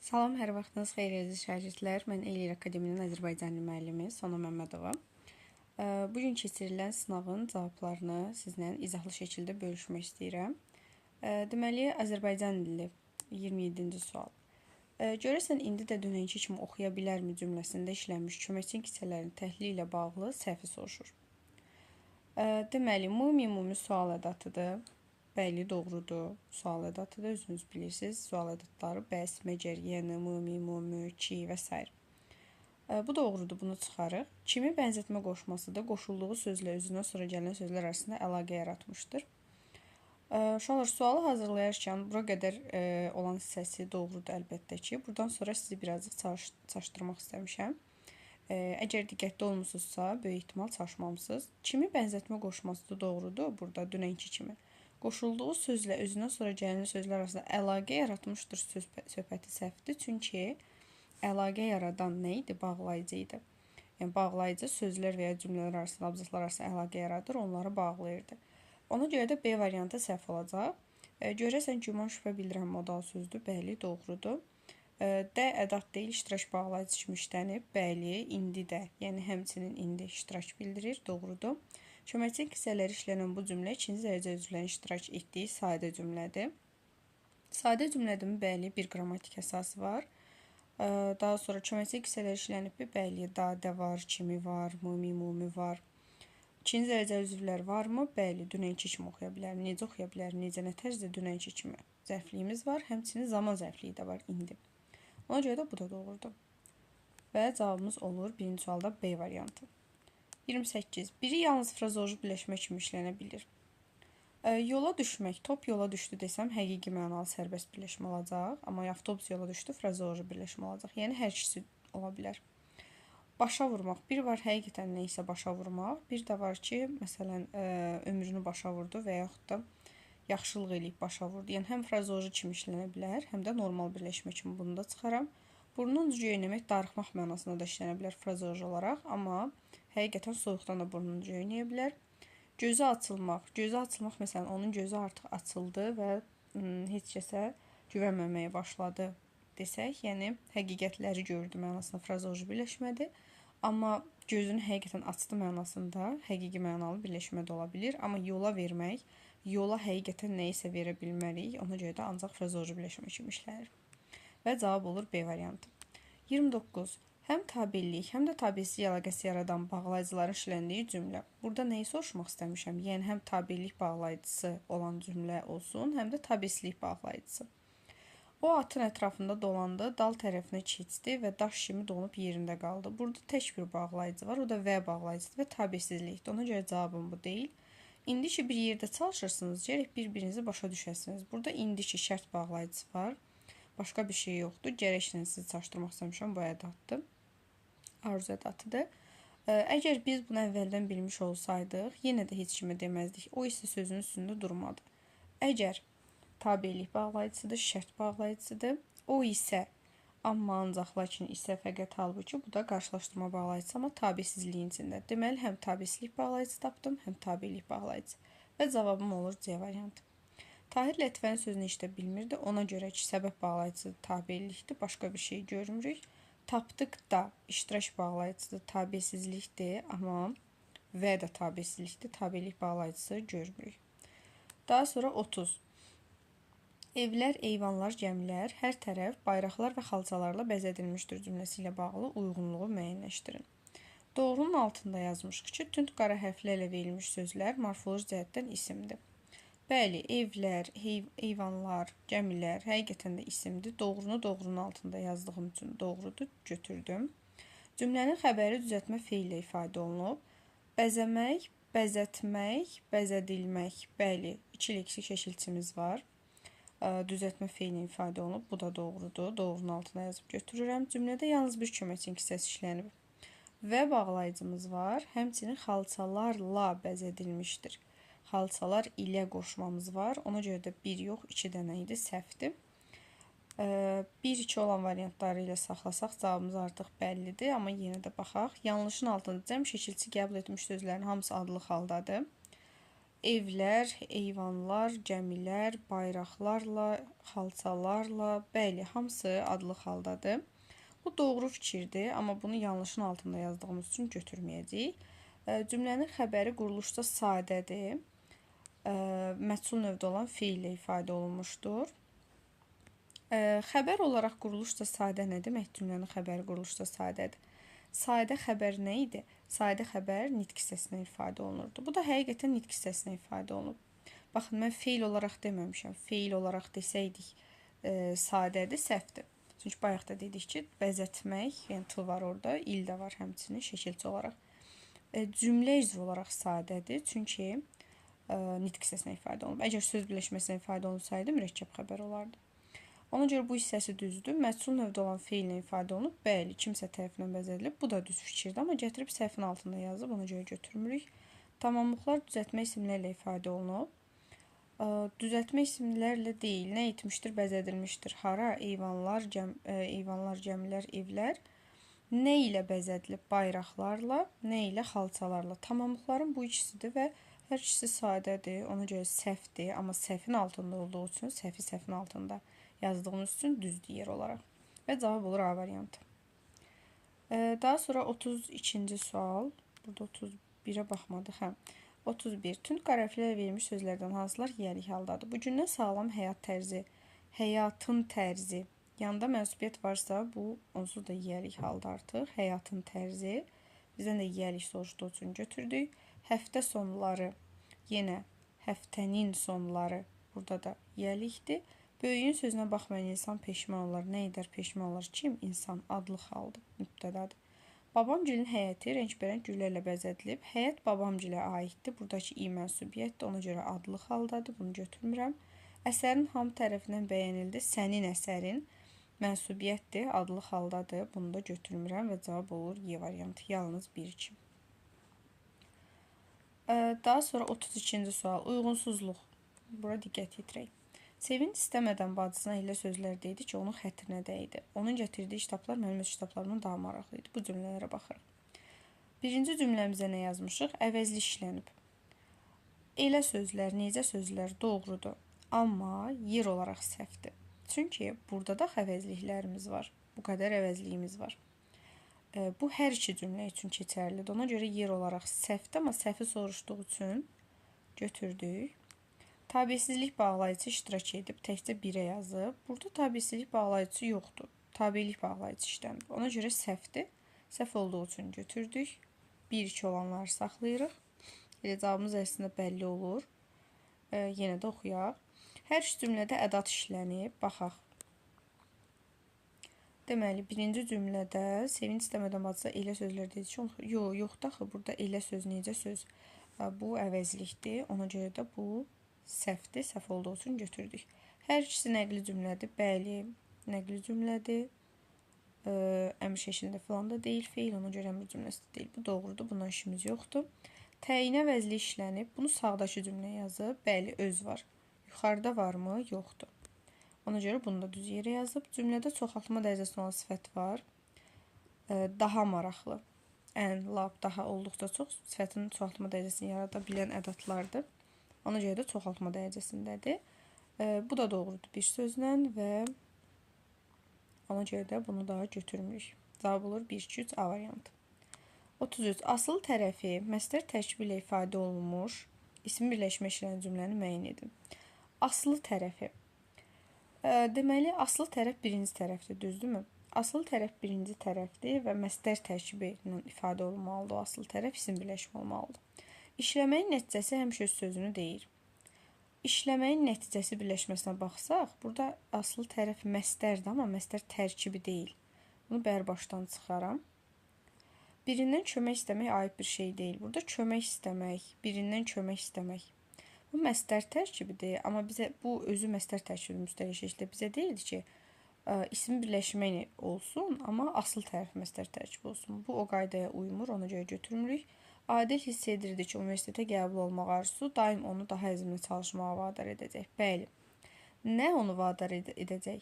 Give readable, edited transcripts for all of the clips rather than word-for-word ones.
Salam, hər vaxtınız xeyir əziz şagirdlər. Mən Eləyir Akademinin Azərbaycanlı müəllimi Sona Məmmədova. Bugün keçirilən sınavın cavablarını sizlə izahlı şəkildə bölüşmək istəyirəm. Deməli, Azərbaycan dili 27-ci sual. Görəsən, indi də dünənki kimi oxuya bilərmi cümləsində işlənmiş köməkçi kisələrin təhlili ilə bağlı səhvi soruşur. Deməli, mumi sual ədatıdır. Bəli, doğrudur. Sual ədatıdır. Özünüz bilirsiniz. Sual ədatları bəs, məcər, yəni, mü, ki və s. Bu doğrudur. Bunu çıxarıq. Kimi bənzətmə qoşmasıdır. Qoşulduğu sözlə özündən sonra gələn sözlər arasında əlaqə yaratmışdır. Uşaqlar, sualı hazırlayarkən bura qədər olan hissəsi doğrudur əlbəttə ki. Buradan sonra sizi birazcık çaşdırmaq istəmişəm. Əgər diqqətli olmusunuzsa, böyük ehtimal çaşmamısınız. Kimi bənzətmə qoşmasıdır doğrudur. Burada dünənki kimi. Qoşulduğu sözlə özündən sonra gələn sözlər arasında əlaqə yaratmışdır söhbəti səhvdir. Çünki əlaqə yaradan nə idi? Bağlayıcı idi. Yəni, bağlayıcı sözlər və ya cümlələr arasında, abzaslar arasında əlaqə yaradır, onları bağlayırdı. Ona görə də B variantı səhv olacaq. Görəsən, güman şübhə bildirən modal sözdür. Bəli, doğrudur. D ədat deyil, iştirak bağlayıcı kimi işlənib. Bəli, indi də, yəni həmçinin indi iştirak bildirir. Doğrudur. Köməkçi hissələri işlənən bu cümlə ikinci dərəcə üzvlərin iştirak etdiyi sadə cümlədir. Sadə cümlədir, bəli, bir qrammatik əsası var. Daha sonra köməkçi hissələri işlənib, bəli, dadə var, kimi var, mumi var. İkinci dərəcə üzvlər varmı? Bəli, dünənki kimi oxuya bilər. Necə oxuya bilər? Necə, nə tərzdə dünənki kimi? Zərfliyimiz var, həmçinin zaman zərfliyi də var indi. Ona görə də bu da doğrudur. Və cavabımız olur birinci sualda B variantı. 28. Biri yalnız frazoloji birləşmə kimi işlənə bilir. Yola düşmək, top yola düşdü desəm, həqiqi mənalı sərbəst birləşmə olacaq. Amma avtobus yola düşdü, frazoloji birləşmə olacaq. Yəni, hər ikisi ola bilər. Başa vurmaq. Bir var həqiqətən nə isə başa vurmaq. Bir də var ki, məsələn, ömrünü başa vurdu və yaxud da yaxşılıq eləyib başa vurdu. Yəni, həm frazoloji kimi işlənə bilər, həm də normal birləşmə kimi bunu da çıxaram. Burnun ucu göynəmək, darıxmaq mənasında da işlənə bilər frazoloji olaraq, amma həqiqətən soyuqdan da burnun ucu göynəyə bilər. Gözü açılmaq. Gözü açılmaq, məsələn, onun gözü artıq açıldı və heç kəsə güvənməməyə başladı desək, yəni həqiqətləri gördü mənasında frazoloji birləşmədir. Amma gözünü həqiqətən açdı mənasında həqiqi mənalı birləşmə də ola bilir. Amma yola vermək, yola həqiqətən nə isə verə bilmərik. Ona görə də ancaq frazoloji birləşmə kimi işlənir. Və cavab olur B variantı. 29. Həm tabellik, həm də tabelsizlik əlaqəsi yaradan bağlayıcıların işləndiyi cümlə. Burada nəyi soruşmaq istəmişəm? Yəni, həm tabellik bağlayıcısı olan cümlə olsun, həm də tabelsizlik bağlayıcısı. O atın ətrafında dolandı, dal tərəfinə keçdi və daş kimi donub yerində qaldı. Burada tək bir bağlayıcı var, o da və bağlayıcıdır və tabelsizlikdir. Ona görə cavabım bu deyil. İndi ki, bir yerdə çalışırsınız, gərək bir-birinizi başa düşəsiniz. Burada indi ki, şərt bağlayıcısı var. Başqa bir şey yoxdur. Gərəklə sizi çaşdırmaq istəmişəm, bu ədatdır. Arzu ədatıdır. Əgər biz bunu əvvəldən bilmiş olsaydıq, yenə də heç kimə deməzdik. O isə sözün üstündə durmadı. Əgər tabellik bağlayıcısıdır, şərt bağlayıcısıdır, o isə, amma ancaq, lakin isə fəqət halbuki, bu da qarşılaşdırma bağlayıcısı, amma tabelsizliyin içində. Deməli, həm tabelsizlik bağlayıcısı tapdım, həm tabellik bağlayıcısı. Və cavabım olur C variantı. Tahir Lətifənin sözünü işdə bilmirdi. Ona görə ki, səbəb bağlayıcısı tabellikdir, başqa bir şey görmürük. Tapdıq da iştirak bağlayıcısı tabelsizlikdir, amma və də tabelsizlikdir, tabellik bağlayıcısı görmürük. Daha sonra 30. Evlər, eyvanlar, gəmilər, hər tərəf bayraqlar və xalçalarla bəzədilmişdir cümləsi ilə bağlı uyğunluğu müəyyənləşdirin. Doğrunun altında yazmışıq ki, tünd qara hərflərlə verilmiş sözlər morfoloji cəhətdən isimdir. Bəli, evlər, heyvanlar, gəmilər həqiqətən də isimdir. Doğrunu doğrunun altında yazdığım üçün doğrudur, götürdüm. Cümlənin xəbəri düzəltmə feillə ifadə olunub. Bəzəmək, bəzətmək, bəzədilmək. Bəli, iki leksik şəkilçimiz var. Düzəltmə feillə ifadə olunub. Bu da doğrudur. Doğrunun altına yazıb götürürəm. Cümlədə yalnız bir köməkçinin hissəsi işlənib. Və bağlayıcımız var. Həmçinin xalçalarla bəzədilmişdir. Xalçalar ilə qoşmamız var. Ona görə də 1 yox, 2 dənə idi, səhvdir. 1-2 olan variantları ilə saxlasaq, cavabımız artıq bəllidir. Amma yenə də baxaq. Yanlışın altında cəm şəkilçi qəbul etmiş sözlərin hamısı adlı xaldadır. evlər, eyvanlar, gəmilər, bayraqlarla, xalçalarla, bəli, hamısı adlı haldadır. Bu doğru fikirdir, amma bunu yanlışın altında yazdığımız üçün götürməyəcəyik. Cümlənin xəbəri quruluşda sadədir. Məchul növdə olan feillə ifadə olunmuşdur. Xəbər olaraq quruluşda sadə nə demək? Cümlənin xəbəri quruluşda sadədir. Sadə xəbər nə idi? Sadə xəbər nitq hissəsinə ifadə olunurdu. Bu da həqiqətən nitq hissəsinə ifadə olunub. Baxın, mən feil olaraq deməmişəm. Feil olaraq desəydik sadədir, səhvdir. Çünki bayaq da dedik ki, bəzətmək, yəni t var orada, il də var həmçinin şəkilçi olaraq. Cümlə üzvü olaraq sadədir, çünki nitq hissəsinə ifadə olunub. Əgər söz birləşməsinə ifadə olunsaydı, mürəkkəb xəbər olardı. Ona görə bu hissəsi düzdür. Məchul növdə olan feillə ifadə olunub. Bəli, kimsə tərəfindən bəzədilib. Bu da düz fikirdir, amma gətirib səhvin altında yazıb, ona görə götürmürük. Tamamlıqlar düzəltmə isimlərlə ifadə olunub. Düzəltmə isimlərlə deyil. Nə etmişdir? Bəzədilmişdir. Hara? Eyvanlar, gəmilər, evlər. Nə ilə bəzədilib? Bayraqlarla. Nə ilə? Xalçalarla. Tamamlıqların bu ikisidir və hər ikisi sadədir. Ona görə səhvdir, amma səhvin altında olduğu üçün səhvin altında yazdığımız üçün düzdür yer olaraq. Və cavab olur A variantı. Daha sonra 32-ci sual. Burada 31-ə baxmadıq. 31. Tünd qərəflərlə verilmiş sözlərdən hansılar yiyəlik haldadır? Bu gündən sağlam həyat tərzi, həyatın tərzi. Yanında mənsubiyyət varsa, bu onsuz da yiyəlik halda artıq. Həyatın tərzi. Bizdən də yiyəlik soruşduğu üçün götürdük. Həftə sonları, yenə həftənin sonları burada da yiyəlikdir. Böyüyün sözünə baxmayan insan peşman olar. Nə edər peşman olar? Kim? İnsan. Adlı haldır. Mübtədadır. Babamgilin həyəti rəngbərəng güllərlə bəzədilib. Həyət babamgilə aiddir. Buradakı i mənsubiyyətdir. Ona görə adlı haldadır. Bunu götürmürəm. Əsərin hamı tərəfindən bəyənildi. Sənin əsərin mənsubiyyətdir. Adlı haldadır. Bunu da götürmürəm və cavab olur Y variantı. Yalnız 1-2. Daha sonra 32-ci sual. Uyğunsuzluq. Bura diqqət yetirək. Sevinç istəmədən bacısına elə sözlər deydi ki, onun xətrinə dəydi. Onun gətirdiyi kitablar mənim öz kitablarımdan daha maraqlı idi. Bu cümlələrə baxırıq. Birinci cümləmizə nə yazmışıq? Əvəzli işlənib. Elə sözlər, necə sözlər doğrudur. Amma yer olaraq səhvdir. Çünki burada da əvəzliklərimiz var. Bu qədər əvəzliyimiz var. Bu hər iki cümlə üçün keçərlidir. Ona görə yer olaraq səhvdir, amma səhvi soruşduğu üçün götürdük. Tabiəsizlik bağlayıcı iştirak edib, təkcə 1-ə yazıb. Burada tabiəsizlik bağlayıcı yoxdur. Tabiilik bağlayıcı işlənib. Ona görə səhvdir. Səhv olduğu üçün götürdük. 1-2 olanları saxlayırıq. Elə cavabımız əslində bəlli olur. Yenə də oxuyaq. Hər iki cümlədə ədat işlənib. Baxaq. Deməli, birinci cümlədə sevinç istəmədən bacısa elə sözlər deyir ki, yoxdur axı, burada elə söz, necə söz. Bu əvəzlikdir. Ona görə də bu səhvdir, səhv olduğu üçün götürdük. Hər ikisi nəqli cümlədir. Bəli, nəqli cümlədir. Əmr şəklində falan da deyil, feil, ona görə əmr cümləsi də deyil. Bu doğrudur, bundan işimiz yoxdur. Təyinə vəzli işlənib, bunu sağdakı cümləyə yazıb. Bəli, öz var. Yuxarıda varmı? Yoxdur. Ona görə bunu da düz yerə yazıb. Cümlədə çoxaltma dərəcəsi olan sifət var. Daha maraqlı. Ən, lap, daha olduqca çox sifətin çoxaltma dərəcəsini yarada bilən ədatlardır. Ona görə də çoxaltma dərəcəsindədir. Bu da doğrudur bir sözlə və ona görə də bunu daha götürmürük. Cavab olur 1-2-3 A variantı. 33. Asıl tərəfi məsdər tərkibi ilə ifadə olunmuş isim birləşmə işləyən cümləni müəyyən edin. Aslı tərəfi. Deməli, aslı tərəf birinci tərəfdir, düzdürmü? Asıl tərəf birinci tərəfdir və məsdər tərkibi ilə ifadə olunmalıdır. O asıl tərəf isim birləşmə olmalıdır. İşləməyin nəticəsi həmişə öz sözünü deyir. İşləməyin nəticəsi birləşməsinə baxsaq, burada asıl tərəf məsdərdir, amma məsdər tərkibi deyil. Bunu bərbaşdan çıxaram. Birindən kömək istəmək aid bir şey deyil. Burada kömək istəmək, birindən kömək istəmək. Bu məsdər tərkibidir, amma bizə bu özü məsdər tərkibi müstəqil şəkildə bizə deyildi ki, isim birləşmə olsun, amma asıl tərəf məsdər tərkibi olsun. Bu o qaydaya uymur, ona görə götürmürük. Adil hiss edirdi ki, universitetə qəbul olmaq arzusu daim onu daha əzmli çalışmağa vadar edəcək. Bəli. Nə onu vadar edəcək?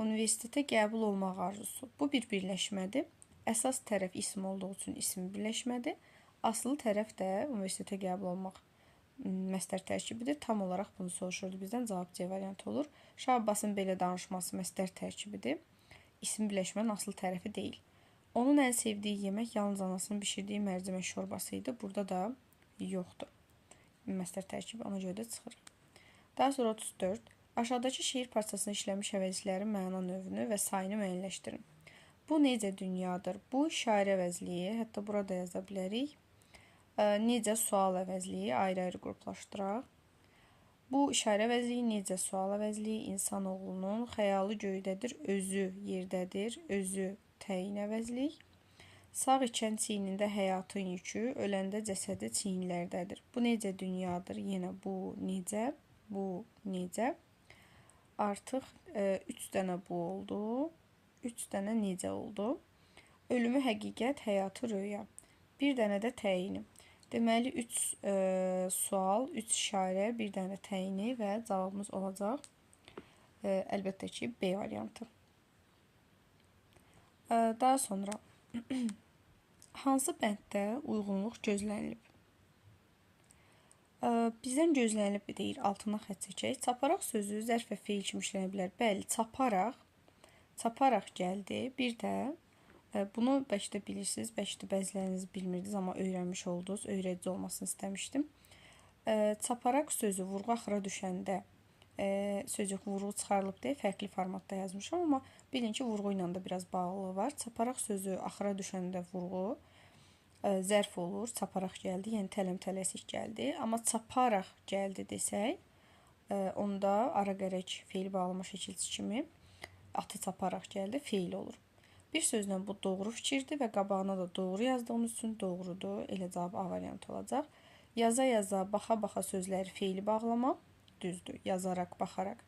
Universitetə qəbul olmaq arzusu. Bu bir birləşmədir. Əsas tərəf isim olduğu üçün isim birləşmədir. Asıl tərəf də universitetə qəbul olmaq məstər tərkibidir. Tam olaraq bunu soruşurdu bizdən. Cavab C variantı olur. Şah Abbasın belə danışması məstər tərkibidir. İsim birləşmənin asıl tərəfi deyil. Onun ən sevdiyi yemək yalnız anasının bişirdiyi mərcimək şorbası idi. Burada da yoxdur. Məstər tərkibi, ona görə də çıxır. Daha sonra 34. Aşağıdakı şeir parçasını işləmiş əvəzliklərin məna növünü və sayını müəyyənləşdirin. Bu necə dünyadır? Bu şairə əvəzliyi, hətta burada yaza bilərik. Necə sual əvəzliyi ayrı-ayrı qruplaşdıraq. Bu işarə əvəzliyi, necə sual əvəzliyi, insanoğlunun xəyalı göydədir, özü yerdədir, özü təyin əvəzlik. Sağ ikən çiynində həyatın yükü, öləndə cəsədi çiyinlərdədir. Bu necə dünyadır? Yenə bu necə, bu necə. Artıq 3 dənə bu oldu, 3 dənə necə oldu. Ölümü həqiqət, həyatı röya. Bir dənə də təyini. Deməli 3 sual, 3 işarə, bir dənə təyini və cavabımız olacaq. Əlbəttə ki, B variantı. Daha sonra hansı bənddə uyğunluq gözlənilib? Bizdən gözlənilib deyir, altına xətt çəkək. Çaparaq sözü zərf və feil kimi işlənə bilər. Bəli, çaparaq gəldi. Bir də bunu bəlkə də bilirsiniz, bəlkə də bəziləriniz bilmirdiniz, amma öyrənmiş oldunuz, öyrədici olmasını istəmişdim. Çaparaq sözü vurğu axıra düşəndə sözcük vurğu çıxarılıb deyə fərqli formatda yazmışam, amma bilin ki, vurğu ilə də biraz bağlılığı var. Çaparaq sözü axıra düşəndə vurğu zərf olur, çaparaq gəldi, yəni tələm-tələsik gəldi. Amma çaparaq gəldi desək, onda ara-qərək feil bağlama şəkilçisi kimi atı çaparaq gəldi, feil olur. Bir sözlə bu doğru fikirdir və qabağına da doğru yazdığımız üçün doğrudur. Elə cavab A variantı olacaq. Yaza-yaza, baxa-baxa sözləri feili bağlamaq düzdür. Yazaraq, baxaraq.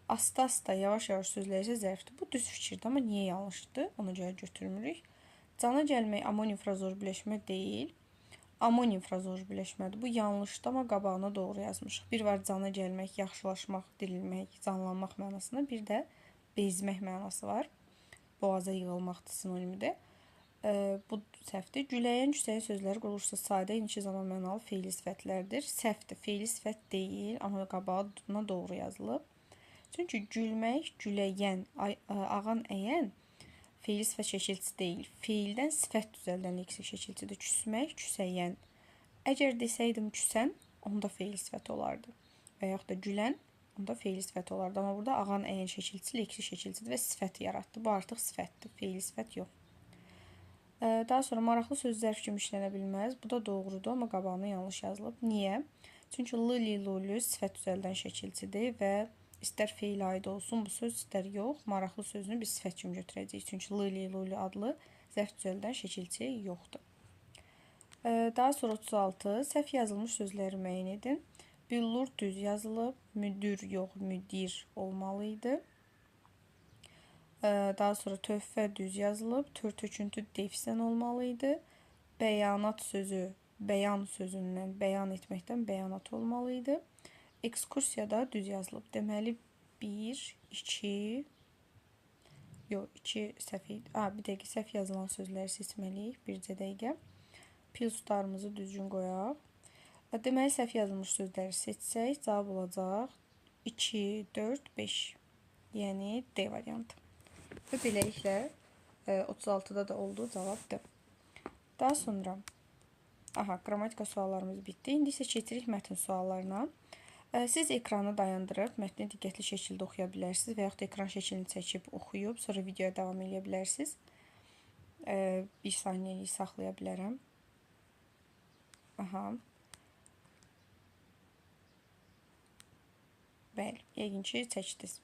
Asta-asta, yavaş-yavaş sözləri isə zərfdir. Bu düz fikirdir, amma niyə yanlışdır? Ona görə götürmürük. Cana gəlmək amonim frazor birləşmə deyil. Amonim frazor birləşmədir. Bu yanlışdır, amma qabağına doğru yazmışıq. Bir var cana gəlmək, yaxşılaşmaq, dirilmək, canlanmaq mənasında. Bir də bezmək mənası var. Boğaza yığılmaqdır sinonimidir. Bu səhvdir. Güləyən, cüsəyin sözləri qurulursa sadə, inişi zaman mənalı feili sifətlərdir. Səhvdir. Feili sifət deyil, amma qabağına doğru yazılıb. Çünki gülmək, güləyən, ağan əyən feili sifət şəkilçisi deyil. Feildən sifət düzəldən leksik şəkilçidir. Küsmək, küsəyən. Əgər desəydim küsən, onda feili sifət olardı. Və yaxud da gülən, onda feili sifət olardı. Amma burada ağan əyən şəkilçisi leksik şəkilçidir və sifət yaratdı. Bu artıq sifətdir. Feili sifət yox. Daha sonra maraqlı söz zərf kimi işlənə bilməz. Bu da doğrudur, amma qabağına yanlış yazılıb. Niyə? Çünki lülü sifət düzəldən şəkilçidir və istər feil aid olsun bu söz, istər yox. Maraqlı sözünü biz sifət kimi götürəcəyik. Çünki lülü adlı zərf düzəldən şəkilçi yoxdur. Daha sonra 36. Səhv yazılmış sözləri müəyyən edin. Büllur düz yazılıb, müdür yox, müdir olmalıydı. Daha sonra töhfə düz yazılıb, tör-töküntü defsən olmalıydı. Bəyanat sözü, bəyan sözündən, bəyan etməkdən bəyanat olmalıydı. Ekskursiyada düz yazılıb. Deməli 1, 2, yox 2 səhv idi. Bir dəqiqə səhv yazılan sözləri seçməliyik. Bircə dəqiqə. Pilsutlarımızı düzgün qoyaq. Deməli səhv yazılmış sözləri seçsək, cavab olacaq 2, 4, 5. Yəni D variantı. Və beləliklə 36-da da oldu, cavab D. Daha sonra qrammatika suallarımız bitdi. İndi isə keçirik mətn suallarına. Siz ekranı dayandırıb mətni diqqətli şəkildə oxuya bilərsiniz və yaxud da ekran şəklini çəkib oxuyub, sonra videoya davam edə bilərsiniz. 1 saniyəlik saxlaya bilərəm. Bəli, yəqin ki, çəkdiniz.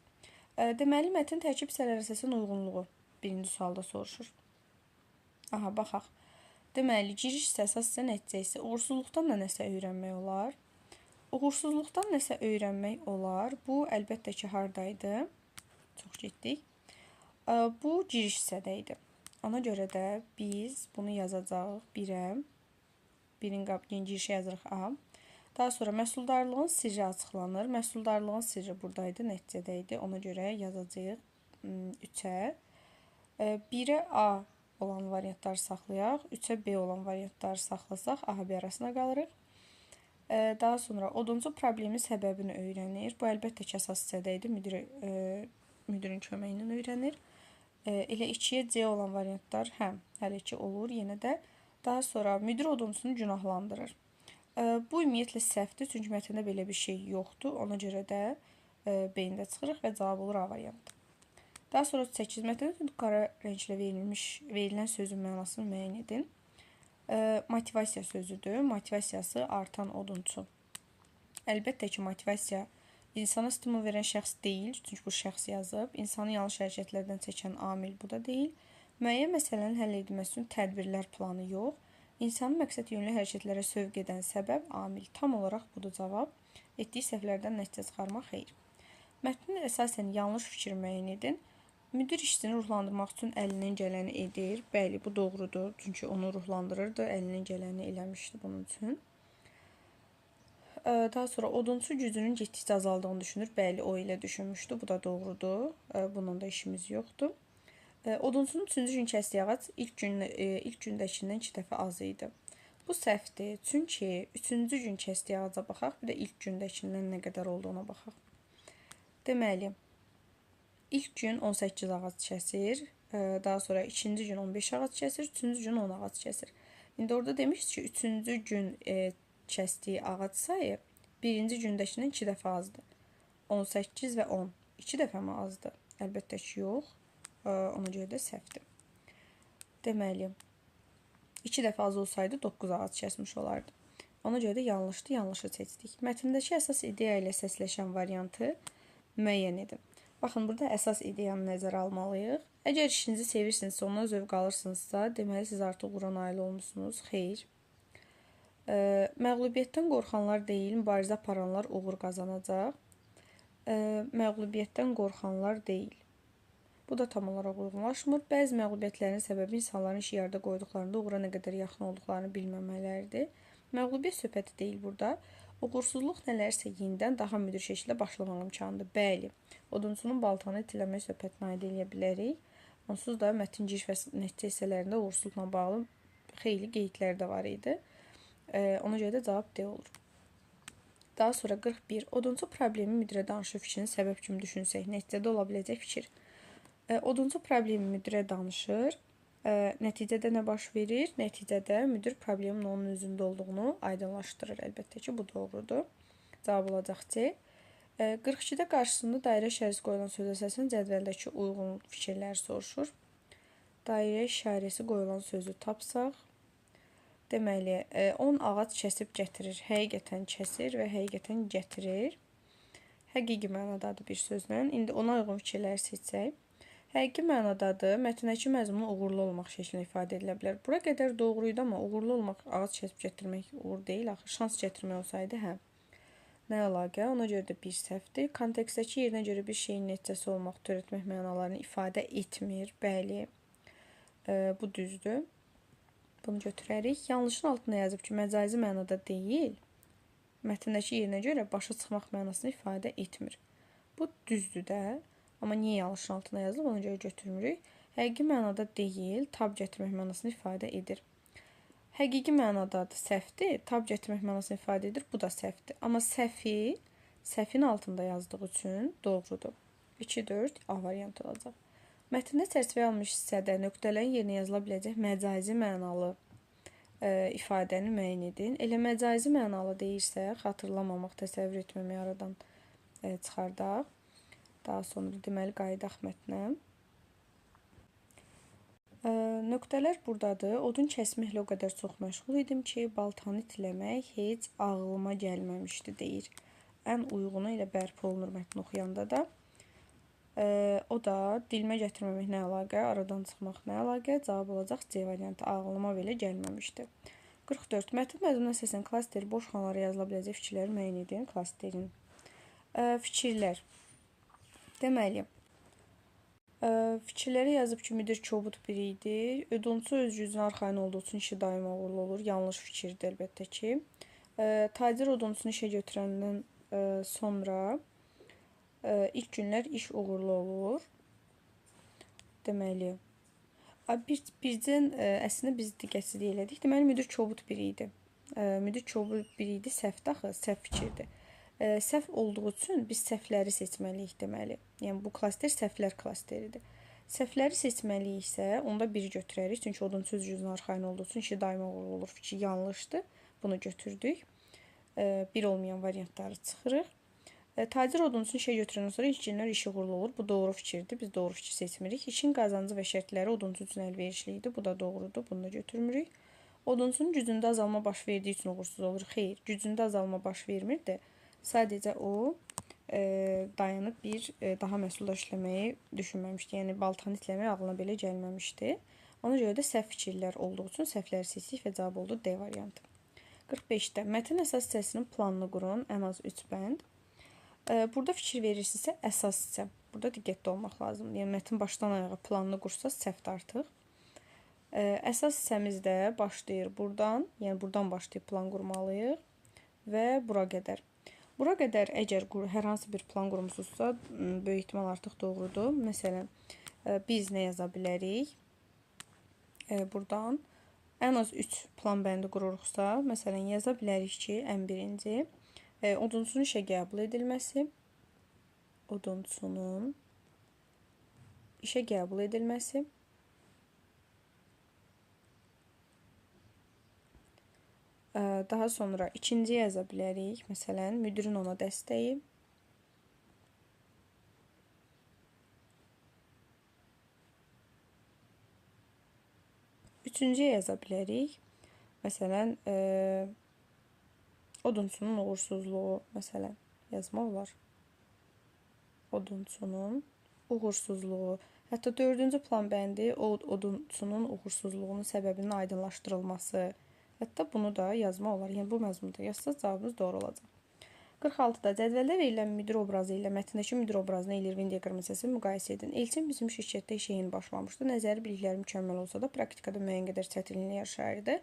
Deməli, mətn tərkib hissələri əsasının uyğunluğu birinci sualda soruşur. Baxaq. Deməli, giriş hissəsi əsas nəticə isə uğursuzluqdan da nəsə öyrənmək olar. Uğursuzluqdan nəsə öyrənmək olar. Bu, əlbəttə ki, haradaydı? Çox getdik. Bu, giriş hissədəydi. Ona görə də biz bunu yazacağıq 1-ə. 1-in girişə yazırıq A. Daha sonra məhsuldarlığın sirri açıqlanır. Məhsuldarlığın sirri buradaydı, nəticədəydi. Ona görə yazacağıq 3-ə. 1-ə A olan variantları saxlayaq. 3-ə B olan variantları saxlasaq, A, B arasına qalırıq. Daha sonra odunçu problemin səbəbini öyrənir. Bu əlbəttə ki, əsas hissədə idi. Müdirin köməyi ilə öyrənir. Elə 2-yə C olan variantlar hələ ki olur yenə də. Daha sonra müdir odunçunu günahlandırır. Bu ümumiyyətlə səhvdir, çünki mətndə belə bir şey yoxdur. Ona görə də B-ndə çıxırıq və cavab olur A variantı. Daha sonra 38 mətndə qara rənglə verilən sözün mənasını müəyyən edin. Motivasiya sözüdür. Motivasiyası artan odunçu. Əlbəttə ki, motivasiya insana stimul verən şəxs deyil, çünki bu şəxs yazıb. İnsanı yanlış hərəkətlərdən çəkən amil bu da deyil. Müəyyən məsələnin həll edilməsi üçün tədbirlər planı yox. İnsanın məqsəd yönlü hərəkətlərə sövq edən səbəb amil. Tam olaraq budur cavab. Etdiyi səhvlərdən nəticə çıxarmaq xeyir. Mətnin əsasən yanlış fikir müəyyən edin. Müdir işçini ruhlandırmaq üçün əlindən gələni edir. Bəli, bu doğrudur. Çünki onu ruhlandırırdı, əlindən gələni eləmişdi bunun üçün. Daha sonra odunçu gücünün getdikcə azaldığını düşünür. Bəli, o elə düşünmüşdü. Bu da doğrudur. Bunun da işimiz yoxdur. Odunçunun 3-cü gün kəsdiyi ağac ilk gündəkindən 2 dəfə az idi. Bu səhvdir. Çünki 3-cü gün kəsdiyi ağaca baxaq, bir də ilk gündəkindən nə qədər olduğuna baxaq. Deməli, İlk gün 18 ağac kəsir, daha sonra 2-ci gün 15 ağac kəsir, 3-cü gün 10 ağac kəsir. İndi orada demiş ki, 3-cü gün kəsdiyi ağac sayı 1-ci gündəkindən 2 dəfə azdır. 18 və 10. 2 dəfə mi azdır? Əlbəttə ki, yox. Ona görə də səhvdir. Deməli, 2 dəfə az olsaydı 9 ağac kəsmiş olardı. Ona görə də yanlışdır, yanlışı seçdik. Mətndəki əsas ideya ilə səsləşən variantı müəyyən edin. Baxın, burada əsas ideyanı nəzərə almalıyıq. Əgər işinizi sevirsinizsə, ondan zövq alırsınızsa, deməli, siz artıq uğura nail olmuşsunuz. Xeyr. Məğlubiyyətdən qorxanlar deyil, mübarizə aparanlar uğur qazanacaq. Məğlubiyyətdən qorxanlar deyil. Bu da tam olaraq uyğunlaşmır. Bəzi məğlubiyyətlərin səbəbi insanların iş yerdə qoyduqlarında uğura nə qədər yaxın olduqlarını bilməmələridir. Məğlubiyyət söhbəti deyil burada. Uğursuzluq nələrsə yenidən daha müdür şəkildə başlamaq imkanıdır. Bəli, odunçunun baltanı itiləmək söhbətinə aid edə bilərik. Onsuz da mətn giriş və nəticə hissələrində uğursuzluqla bağlı xeyli qeydlər də var idi. Ona görə də cavab D olur. Daha sonra 41. Odunçu problemi müdirə danışır fikrini səbəb kimi düşünsək, nəticədə ola biləcək fikir. Odunçu problemi müdirə danışır. Nəticədə nə baş verir? Nəticədə müdir problemin onun özündə olduğunu aydınlaşdırır. Əlbəttə ki, bu doğrudur. Cavab olacaq C. 42-də qarşısında dairə işarəsi qoyulan söz əsasında cədvəldəki uyğun fikirlər soruşur. Dairə işarəsi qoyulan sözü tapsaq, deməli, 10 ağac kəsib gətirir. Həqiqətən kəsir və həqiqətən gətirir. Həqiqi mənadadır bir sözlə. İndi ona uyğun fikirləri seçsək. Həqiqi mənadadır, mətndəki məzmunun uğurlu olmaq şəklində ifadə edilə bilər. Bura qədər doğruydu, amma uğurlu olmaq, ağac kəsib gətirmək uğur deyil. Axı, şans gətirmək olsaydı, Nə əlaqə? Ona görə də bir səhvdir. Kontekstdəki yerinə görə bir şeyin nəticəsi olmaq, törətmək mənalarını ifadə etmir. Bəli, bu düzdür. Bunu götürərik. Yanlışın altına yazıb ki, məcazi mənada deyil, mətndəki yerinə görə başa çıxmaq mənasını ifadə etmir. Bu düzdür də. Amma niyə yanlışın altına yazılıb, ona görə götürmürük. Həqiqi mənada deyil, tab gətirmək mənasını ifadə edir. Həqiqi mənadadır, səhvdir, tab gətirmək mənasını ifadə edir, bu da səhvdir. Amma səhvin altında yazdığı üçün doğrudur. 2-4 A variantı olacaq. Mətndə çərçivəyə alınmış hissədə nöqtələrin yerinə yazıla biləcək məcazi mənalı ifadəni müəyyən edin. Elə məcazi mənalı deyirsə, xatırlamamaq, təsəvvür etməmək aradan çıxardaq. Daha sonra deməli qayıdaq mətnə. Nöqtələr buradadır. Odun kəsməklə o qədər çox məşğul idim ki, baltanı itiləmək heç ağlıma gəlməmişdi deyir. Ən uyğunu ilə bərpa olunur mətn oxuyanda da. O da dilimə gətirməmək nə əlaqə, aradan çıxmaq nə əlaqə, cavab olacaq C variantı. Ağlıma belə gəlməmişdi. 44. Mətn məzmununa əsasən klasteri boş xanalara yazıla biləcək fikirləri müəyyən edin. Klasterin fikirlər. Deməli, fikirləri yazıb ki, müdir kobud biri idi. Odunçu öz gücünə arxayın olduğu üçün işi daima uğurlu olur. Yanlış fikirdir əlbəttə ki. Tacir odunçunu işə götürəndən sonra ilk günlər iş uğurlu olur. Deməli, bircə əslində biz diqqətsizlik elədik. Deməli, müdir kobud biri idi. müdür çoxu bir idi, səhvdir axı, səhv fikirdir. Səhv olduğu üçün biz səhvləri seçməliyik deməli. Yəni bu klaster səhvlər klasteridir. Səhvləri seçməliyiksə, onda 1 götürərik. Çünki odunçu cüzün arxayın olduğu üçün işi daima uğurlu olur. Fikir yanlışdır. Bunu götürdük. 1 olmayan variantları çıxırıq. Tacir odunçunu işə götürəndən sonra işçilər işi uğurlu olur. Bu doğru fikirdir. Biz doğru fikir seçmirik. İşin qazancı və şərtləri odunçu üçün əlverişlidir. Bu da doğrudur. Bunu da götürmürük. Odunçunun gücündə azalma baş verdiyi üçün uğursuz olur. Xeyr, gücündə azalma baş vermirdi. Sadəcə o dayanıb daha məhsuldar işləməyi düşünməmişdi. Yəni baltanı itləmək ağlına belə gəlməmişdi. Ona görə də səhv fikirlər olduğu üçün səhvləri seçdik və cavab oldu D variantı. 45-də mətn əsas hissəsinin planını qurun. Ən az 3 bənd. Burada fikir verirsinizsə, əsas hissə. Burada diqqətli olmaq lazımdır. Yəni, mətn başdan ayağa planını qursa səhvdir artıq. Əsas hissəmizdə başlayır buradan. Yəni, buradan başlayıb plan qurmalıyıq. Və bura qədər. Bura qədər əgər hər hansı bir plan qurmusunuzsa, böyük ehtimal artıq doğrudur. Məsələn, biz nə yaza bilərik? Buradan ən az 3 plan bəndi qururuqsa, məsələn, yaza bilərik ki, ən birinci odunçunun işə qəbul edilməsi, odunçunun işə qəbul edilməsi, daha sonra ikinci yaza bilərik, məsələn, müdirin ona dəstəyi, üçüncü yaza bilərik, məsələn, odunçunun uğursuzluğu, məsələn, yazmaq olar. Odunçunun uğursuzluğu. Hətta 4-cü plan bəndi odunçunun uğursuzluğunun səbəbinin aydınlaşdırılması. Hətta bunu da yazmaq olar. Yəni, bu məzmunda yazsaq cavabımız doğru olacaq. 46-da cədvəldə verilən müdir obrazı ilə mətndəki müdir obrazını eləyir Venn diaqram hissəsini müqayisə edin. Elçin bizim şirkətdə işə yeni başlamışdı. Nəzəri bilikləri mükəmməl olsa da, praktikada müəyyən qədər çətinliklə yaşayırdı.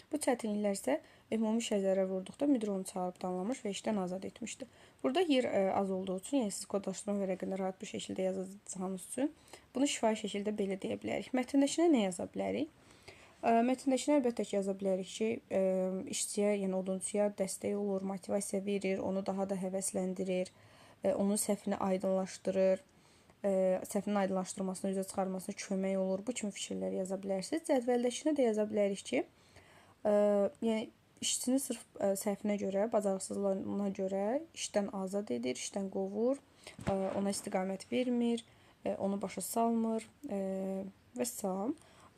Bu çətinliklər isə ümumi şəzərə vurduqda müdir onu çağırıb danlamış və işdən azad etmişdi. Burada yer az olduğu üçün, yəni siz kodlaşdırma vərəqində rahat bir şəkildə yazacağınız üçün bunu şifahi şəkildə belə deyə bilərik. Mətndəkinə nə yaza bilərik? Mətndəkinə əlbəttə ki, yaza bilərik ki, işçiyə, yəni odunçuya dəstək olur, motivasiya verir, onu daha da həvəsləndirir, onun səhvini aydınlaşdırır, səhvinin aydınlaşdırmasına, üzə çıxarmasına kömək olur. Bu kimi fikirlər yaza bilərsiniz. Cədvəldəkinə də yaza bilərik ki, yəni işçini sırf səhvinə görə, bacarıqsızlığına görə işdən azad edir, işdən qovur, ona istiqamət vermir, onu başa salmır və s.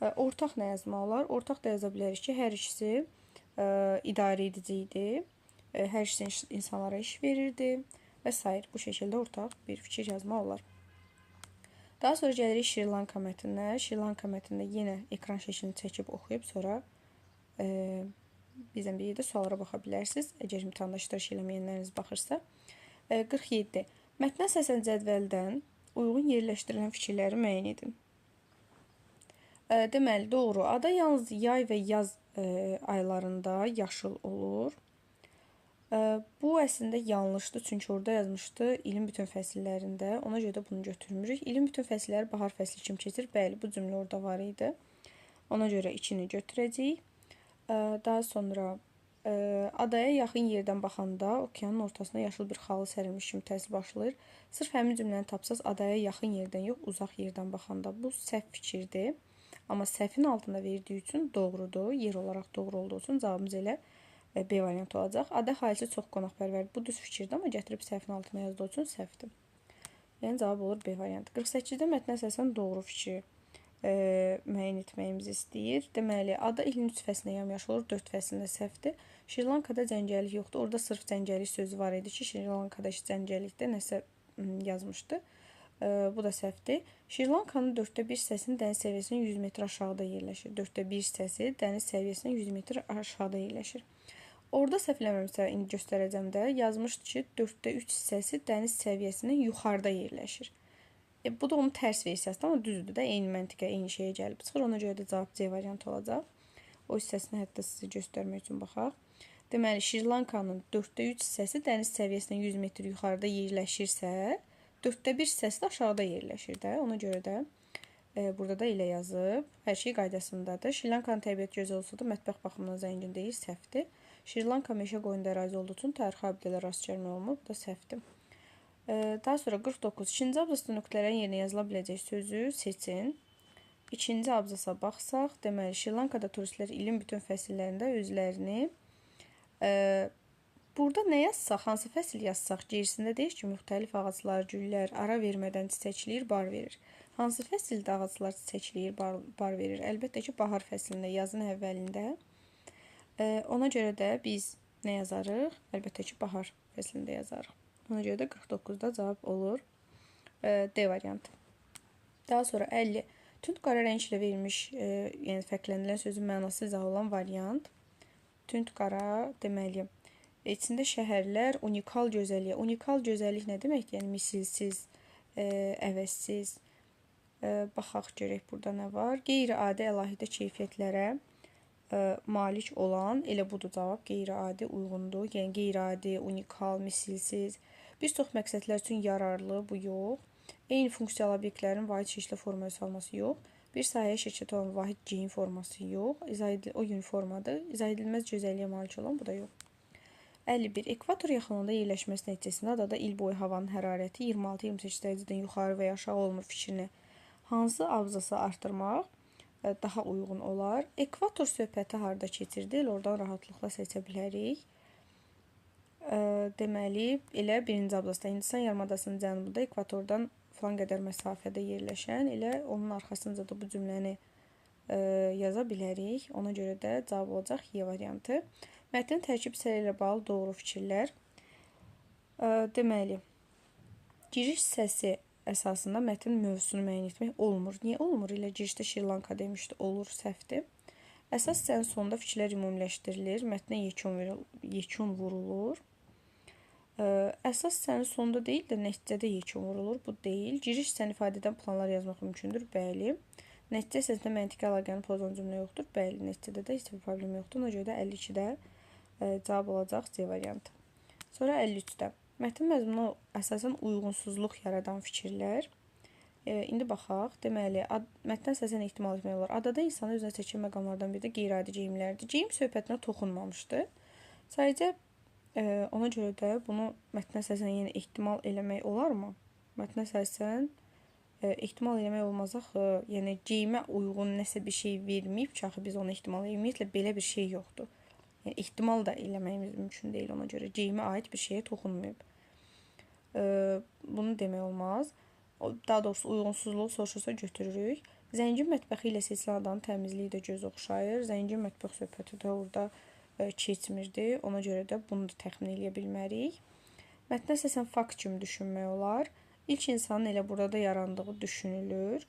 Ortaq nə yazmaq olar? Ortaq da yaza bilərik ki, hər ikisi idarə edici idi, hər ikisi insanlara iş verirdi və s. Bu şəkildə ortaq bir fikir yazmaq olar. Daha sonra gəlirik Şri Lanka mətninə. Şri Lanka mətnində yenə ekran şəklini çəkib oxuyub, sonra bizdən bir yerdə suallara baxa bilərsiniz. Əgər imtahanda iştirak eləməyənləriniz baxırsa. 47. Mətnə əsasən cədvəldən uyğun yerləşdirilən fikirləri müəyyən edin. Deməli, doğru. Ada yalnız yay və yaz aylarında yaşıl olur. Bu əslində yanlışdır, çünki orada yazmışdı ilin bütün fəsillərində. Ona görə də bunu götürmürük. İlin bütün fəsilləri bahar fəsli kimi keçir. Bəli, bu cümlə orada var idi. Ona görə 2-ni götürəcəyik. Daha sonra adaya yaxın yerdən baxanda okeanın ortasına yaşıl bir xalı sərilmiş kimi təsvir başlayır. Sırf həmin cümləni tapsaz adaya yaxın yerdən yox, uzaq yerdən baxanda bu səhv fikirdir. Amma səhvin altında verdiyi üçün doğrudur. Yer olaraq doğru olduğu üçün cavabımız elə B variantı olacaq. Ada xalisi çox qonaqpərvərdir. Bu düz fikirdir, amma gətirib səhvin altına yazdığı üçün səhvdir. Yəni cavab olur B variantı. 48-də mətnə əsasən doğru fikri müəyyən etməyimizi istəyir. Deməli, ada ilin 3 fəslində yamyaşıl olur, 4 fəslində səhvdir. Şri Lankada cəngəlik yoxdur. Orada sırf cəngəlik sözü var idi ki, Şri Lankada cəngəlikdə nəsə yazmışdı. Bu da səhvdir. Şri Lankanın 1/4 hissəsinin dəniz səviyyəsindən 100 metr aşağıda yerləşir. 1/4 hissəsi dəniz səviyyəsindən 100 metr aşağıda yerləşir. Orada səhv eləməmsə, indi göstərəcəm də, yazmışdı ki, 1/4 hissəsi dəniz səviyyəsindən yuxarıda yerləşir. Bu da onun tərs versiyasıdır, amma düzdür də, eyni məntiqə, eyni şeyə gəlib çıxır. Ona görə də cavab C variantı olacaq. O hissəsini hətta sizə göstərmək üçün baxaq. Deməli, Şri Lankanın 1/4 hissəsi dəniz səviyyəsindən 100 metr yuxarıda yerləşirsə, 1/4 hissəsi də aşağıda yerləşir də. Ona görə də burada da elə yazıb. Hər şey qaydasındadır. Şri Lankanın təbiət gözəl olsa da mətbəx baxımından zəngin deyil, səhvdir. Şri Lanka meşə qoyunda ərazi olduğu üçün tarixi abidələrə rast gəlmək olmur. Bu da səhvdir. Daha sonra 49. İkinci abzasda nöqtələrin yerinə yazıla biləcək sözü seçin. İkinci abzasa baxsaq, deməli, Şri Lankada turistlər ilin bütün fəsillərində özlərini burada nə yazsaq, hansı fəsil yazsaq, gerisində deyir ki, müxtəlif ağaclar, güllər ara vermədən çiçəkləyir, bar verir. Hansı fəsildə ağaclar çiçəkləyir, bar verir? Əlbəttə ki, bahar fəslində, yazın əvvəlində. Ona görə də biz nə yazarıq? Əlbəttə ki, bahar fəslində yazarıq. Ona görə də 49-da cavab olur D variantı. Daha sonra 50. Tünd qara rəng ilə verilmiş, yəni fərqləndirilən sözün mənası izah olan variant. Tünd qara deməli, içində şəhərlər unikal gözəlliyə. Unikal gözəllik nə deməkdir? Yəni misilsiz, əvəzsiz. Baxaq görək burada nə var? Qeyri-adi əlahiddə keyfiyyətlərə malik olan, elə budur cavab, qeyri-adi uyğundur. Yəni qeyri-adi, unikal, misilsiz. Bir çox məqsədlər üçün yararlı, bu yox. Eyni funksiyalı obyektlərin vahid şəkildə formaya salması yox. Bir sahəyə şirkət olan vahid geyim forması yox. O uniformadır. İzah edilməz gözəlliyə malik olan, bu da yox. 51. Ekvator yaxınlığında yerləşməsi nəticəsində adada il boyu havanın hərarəti 26-28 dərəcədən yuxarı və ya aşağı olma fikrini hansı abzasa artırmaq daha uyğun olar? Ekvator söhbəti harda keçirdi? Oradan rahatlıqla seçə bilərik. Deməli, elə birinci abzasda Hindistan yarımadasının cənubunda ekvatordan falan qədər məsafədə yerləşən, elə onun arxasınca da bu cümləni yaza bilərik. Ona görə də cavab olacaq Y variantı. Mətnin tərkib hissələri ilə bağlı doğru fikirlər. Deməli, giriş hissəsi əsasında mətnin mövzusunu müəyyən etmək olmur. Niyə olmur? Elə girişdə Şri Lanka demişdi, olur, səhvdir. Əsas hissənin sonunda fikirlər ümumiləşdirilir, mətnə yekun vurulur. Əsas hissənin sonunda deyil də nəticədə yekun vurulur, bu deyil. Giriş hissəni ifadə edən planlar yazmaq mümkündür, bəli. Nəticə hissəsində məntiqi əlaqəni pozan cümlə yoxdur, bəli. Nəticədə də heç bir problem yoxdur, ona görə də 52-də cavab olacaq C variantı. Sonra 53-də. Mətn məzmununa əsasən uyğunsuzluq yaradan fikirlər. İndi baxaq. Deməli, mətndən əsasən ehtimal etmək olar. Adada insanı özünə çəkən məqamlardan biri də qeyri-adi geyimlərdir. Geyim söhbətinə toxunmamışdı. Sadəcə ona görə də bunu mətnə əsasən yenə ehtimal eləmək olarmı? Mətnə əsasən ehtimal eləmək olmaz axı. Yəni geyimə uyğun nəsə bir şey verməyib ki, axı biz onu ehtimal eləməyik. Ümumiyyətlə belə bir şey yoxdur. Yəni ehtimal da eləməyimiz mümkün deyil ona görə. Geyimə aid bir şeyə toxunmayıb. Bunu demək olmaz. Daha doğrusu uyğunsuzluğu soruşursa götürürük. Zəngin mətbəxi ilə seçilən adanın təmizliyi də göz oxşayır. Zəngin mətbəx söhbəti də orada keçmirdi. Ona görə də bunu da təxmin eləyə bilmərik. Mətndə əsasən fakt kimi düşünmək olar. İlk insanın elə burada yarandığı düşünülür.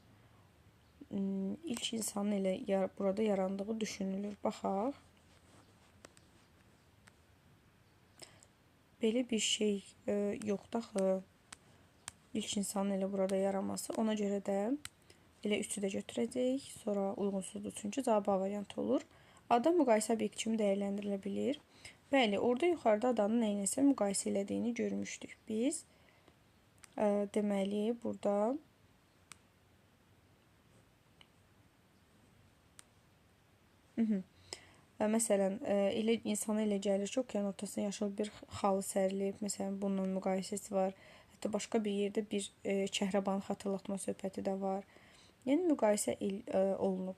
İlk insanın elə burada yarandığı düşünülür. Baxaq. Belə bir şey yoxdur axı. İlk insanın elə burada yaraması. Ona görə də elə 3-ü də götürəcək. Sonra uyğunsuzdur çünki cavab A variantı olur. Ada müqayisə obyekti kimi dəyərləndirilə bilir. Bəli, orada yuxarıda adanın nəyinəsə müqayisə elədiyini görmüşdük biz. Deməli, burada məsələn, elə insana elə gəlir ki, okean ortasında yaşıl bir xalı sərilib, məsələn, bununla müqayisəsi var. Hətta başqa bir yerdə bir kəhrabanı xatırlatma söhbəti də var. Yəni, müqayisə olunub.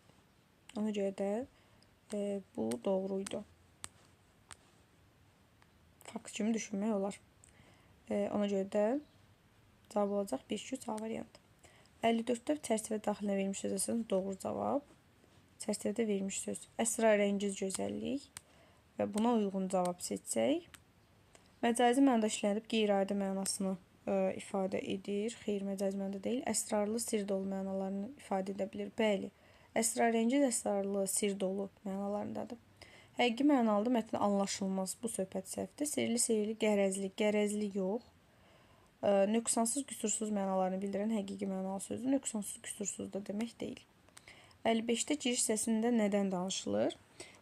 Ona görə də bu doğruydu. Fakt kimi düşünmək olar. Ona görə də cavab olacaq 1-2-3 A variantı. 54-də çərçivə daxilinə verilmiş söz əsasında doğru cavab. Çərçivədə verilmiş söz əsrarəngiz gözəllik və buna uyğun cavab seçsək, məcazi mənada işlənib qeyri-adi mənasını ifadə edir. Xeyr, məcazi mənada deyil, əsrarlı, sir dolu mənalarını ifadə edə bilir. Bəli, əsrarəngiz, əsrarlı, sir dolu mənalarındadır. Həqiqi mənalıdır, mətn anlaşılmaz, bu söhbət səhvdir. Sirli, sirli, qərəzli yox. Nöqsansız, qüsursuz mənalarını bildirən həqiqi mənalı sözdür. Nöqsansız, qüsursuz da demək deyil. 55-də giriş hissəsində nədən danışılır?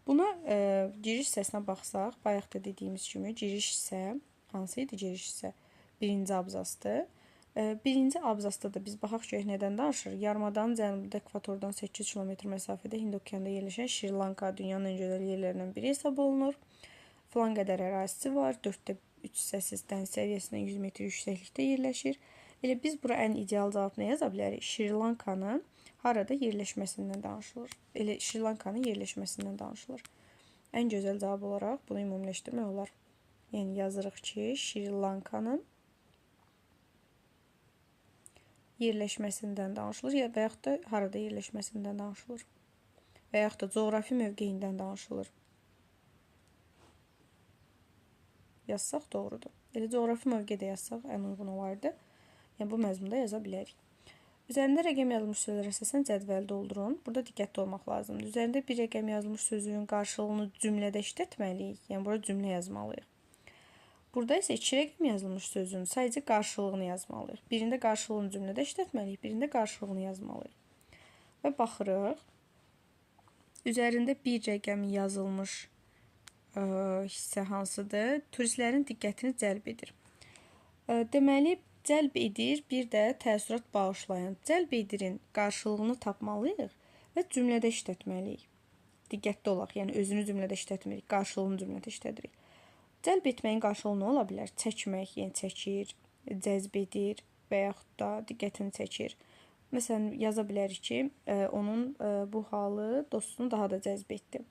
Buna giriş hissəsinə baxsaq, bayaq da dediyimiz kimi giriş hissə, hansı idi giriş hissə? Birinci abzasdır. Birinci abzasda da biz baxaq görək nədən danışır? Yarımadanın cənubunda ekvatordan 8 km məsafədə Hind okeanında yerləşən Şri Lanka dünyanın ən gözəl yerlərindən biri hesab olunur. Falan qədər ərazisi var. 4/3 hissəsi dəniz səviyyəsindən 100 metr yüksəklikdə yerləşir. Elə biz bura ən ideal cavab nə yaza bilərik? Şri Lankanın harada yerləşməsindən danışılır. Elə Şri Lankanın yerləşməsindən danışılır. Ən gözəl cavab olaraq bunu ümumiləşdirmək olar. Yəni yazırıq ki, Şri Lankanın yerləşməsindən danışılır və yaxud da harada yerləşməsindən danışılır. Və yaxud da coğrafi mövqeyindən danışılır. Yazsaq doğrudur. Elə coğrafi mövqedə yazsaq ən uyğun olardı. Yəni bu məzmunda yaza bilərik. Üzərində rəqəm yazılmış sözlərə əsasən cədvəl doldurun. Burada diqqətli olmaq lazımdır. Üzərində bir rəqəm yazılmış sözün qarşılığını cümlədə işlətməliyik. Yəni burada cümlə yazmalıyıq. Burada isə 2 rəqəm yazılmış sözün sadəcə qarşılığını yazmalıyıq. Birində qarşılığını cümlədə işlətməliyik, birində qarşılığını yazmalıyıq. Və baxırıq. Üzərində bir rəqəm yazılmış hissə hansıdır? Turistlərin diqqətini cəlb edir. Deməli, cəlb edir, bir də təəssürat bağışlayan. Cəlb edirin qarşılığını tapmalıyıq və cümlədə işlətməliyik. Diqqətli olaq, yəni özünü cümlədə işlətmirik, qarşılığını cümlədə işlədirik. Cəlb etməyin qarşılığı nə ola bilər? Çəkmək, yəni çəkir, cəzb edir və yaxud da diqqətini çəkir. Məsələn, yaza bilərik ki, onun bu halı dostunu daha da cəzb etdi.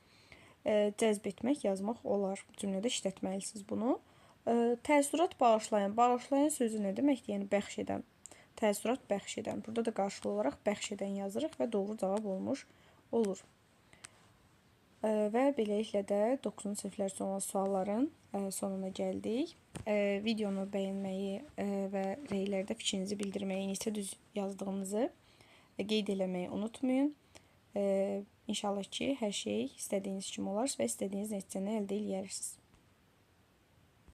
Cəzb etmək, yazmaq olar. Cümlədə işlətməlisiniz bunu. Təəssürat bağışlayan. Bağışlayan sözü nə deməkdir? Yəni bəxş edən. Təəssürat bəxş edən. Burada da qarşılığı olaraq bəxş edən yazırıq və doğru cavab olmuş olur. Və beləliklə də 9-cu siniflər üçün olan sualların sonuna gəldik. Videonu bəyənməyi və reylərdə fikrinizi bildirməyi, necə düz yazdığınızı qeyd eləməyi unutmayın. İnşallah ki, hər şey istədiyiniz kimi olar və istədiyiniz nəticəni əldə edərsiniz.